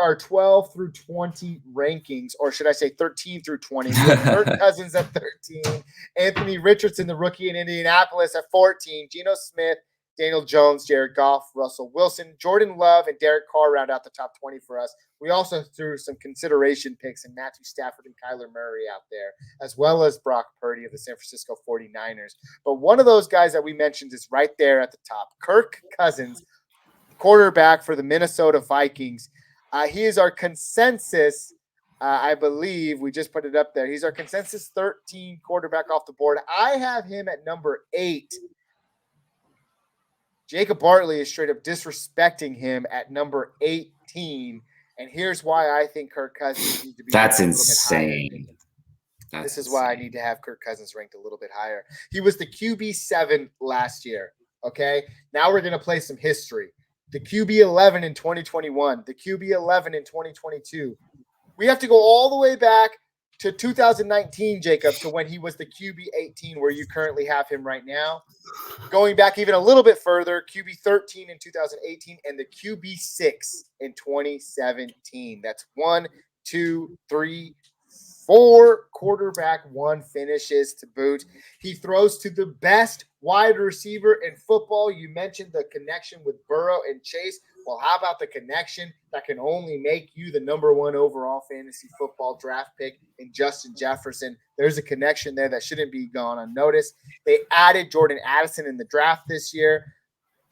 our 12 through 20 rankings, or should I say 13 through 20, with Kirk Cousins at 13, Anthony Richardson, the rookie in Indianapolis, at 14, Geno Smith, Daniel Jones, Jared Goff, Russell Wilson, Jordan Love, and Derek Carr round out the top 20 for us. We also threw some consideration picks in Matthew Stafford and Kyler Murray out there, as well as Brock Purdy of the San Francisco 49ers. But one of those guys that we mentioned is right there at the top, Kirk Cousins, quarterback for the Minnesota Vikings. He is our consensus, I believe, we just put it up there. He's our consensus 13 quarterback off the board. I have him at number 8. Jacob Bartley is straight up disrespecting him at number 18. And here's why I think Kirk Cousins needs to be That's insane. This is why I need to have Kirk Cousins ranked a little bit higher. He was the QB7 last year. Okay. Now we're going to play some history. The QB11 in 2021, the QB11 in 2022. We have to go all the way back to 2019, Jacob, to when he was the QB18, where you currently have him right now. Going back even a little bit further, QB13 in 2018 and the QB6 in 2017. That's 1, 2, 3, 4 quarterback one finishes to boot. He throws to the best wide receiver in football. You mentioned the connection with Burrow and Chase. Well, how about the connection that can only make you the number 1 overall fantasy football draft pick in Justin Jefferson? There's a connection there that shouldn't be gone unnoticed. They added Jordan Addison in the draft this year.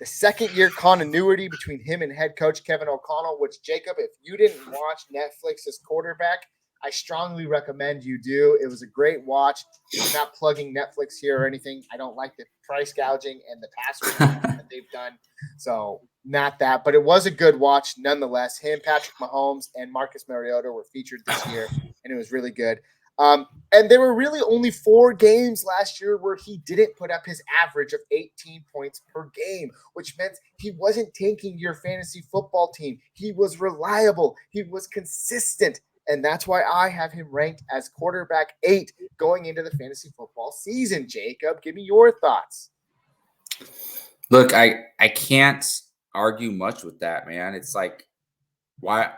The second-year continuity between him and head coach Kevin O'Connell, which, Jacob, if you didn't watch Netflix's Quarterback, I strongly recommend you do. It was a great watch. I'm not plugging Netflix here or anything. I don't like the price gouging and the password that they've done. So not that, but it was a good watch nonetheless. Him, Patrick Mahomes, and Marcus Mariota were featured this year, and it was really good. And there were really only 4 games last year where he didn't put up his average of 18 points per game, which meant he wasn't tanking your fantasy football team. He was reliable. He was consistent. And that's why I have him ranked as quarterback 8 going into the fantasy football season. Jacob, give me your thoughts. Look, I can't argue much with that, man. It's like, why?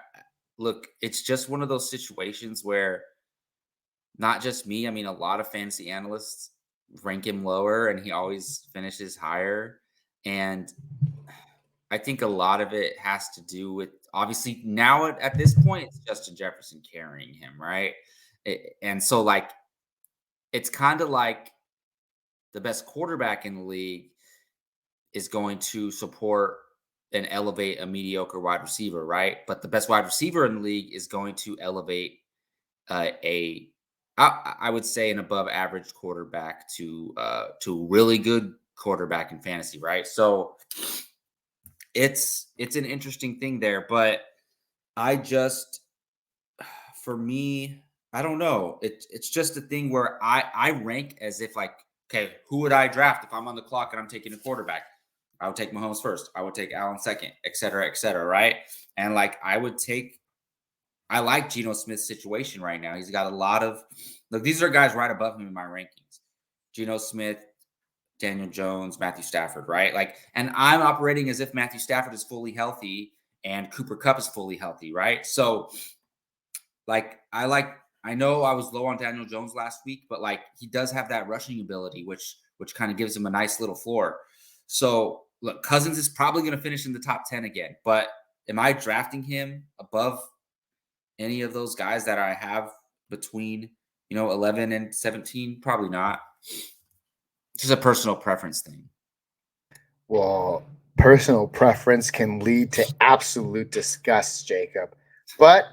Look, it's just one of those situations where not just me, I mean, a lot of fantasy analysts rank him lower and he always finishes higher. And I think a lot of it has to do with, obviously, now at this point, it's Justin Jefferson carrying him, right? And so, like, it's kind of like the best quarterback in the league is going to support and elevate a mediocre wide receiver, right? But the best wide receiver in the league is going to elevate I would say an above average quarterback to really good quarterback in fantasy, right? So it's an interesting thing there, but for me, I don't know. It's just a thing where I rank as if, like, okay, who would I draft if I'm on the clock and I'm taking a quarterback? I would take Mahomes first. I would take Allen second, et cetera, right? And like I like Geno Smith's situation right now. He's got a lot of look. These are guys right above him in my rankings: Geno Smith, Daniel Jones, Matthew Stafford, right? Like, and I'm operating as if Matthew Stafford is fully healthy and Cooper Kupp is fully healthy, right? So, like, I know I was low on Daniel Jones last week, but like he does have that rushing ability, which kind of gives him a nice little floor. So, look, Cousins is probably going to finish in the top 10 again, but am I drafting him above any of those guys that I have between, 11 and 17? Probably not. It's just a personal preference thing. Well, personal preference can lead to absolute disgust, Jacob. But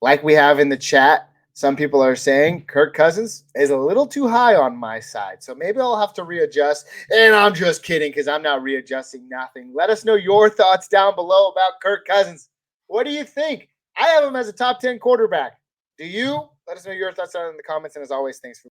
like we have in the chat, some people are saying Kirk Cousins is a little too high on my side. So maybe I'll have to readjust. And I'm just kidding, because I'm not readjusting nothing. Let us know your thoughts down below about Kirk Cousins. What do you think? I have him as a top 10 quarterback. Do you? Let us know your thoughts down in the comments. And as always, thanks for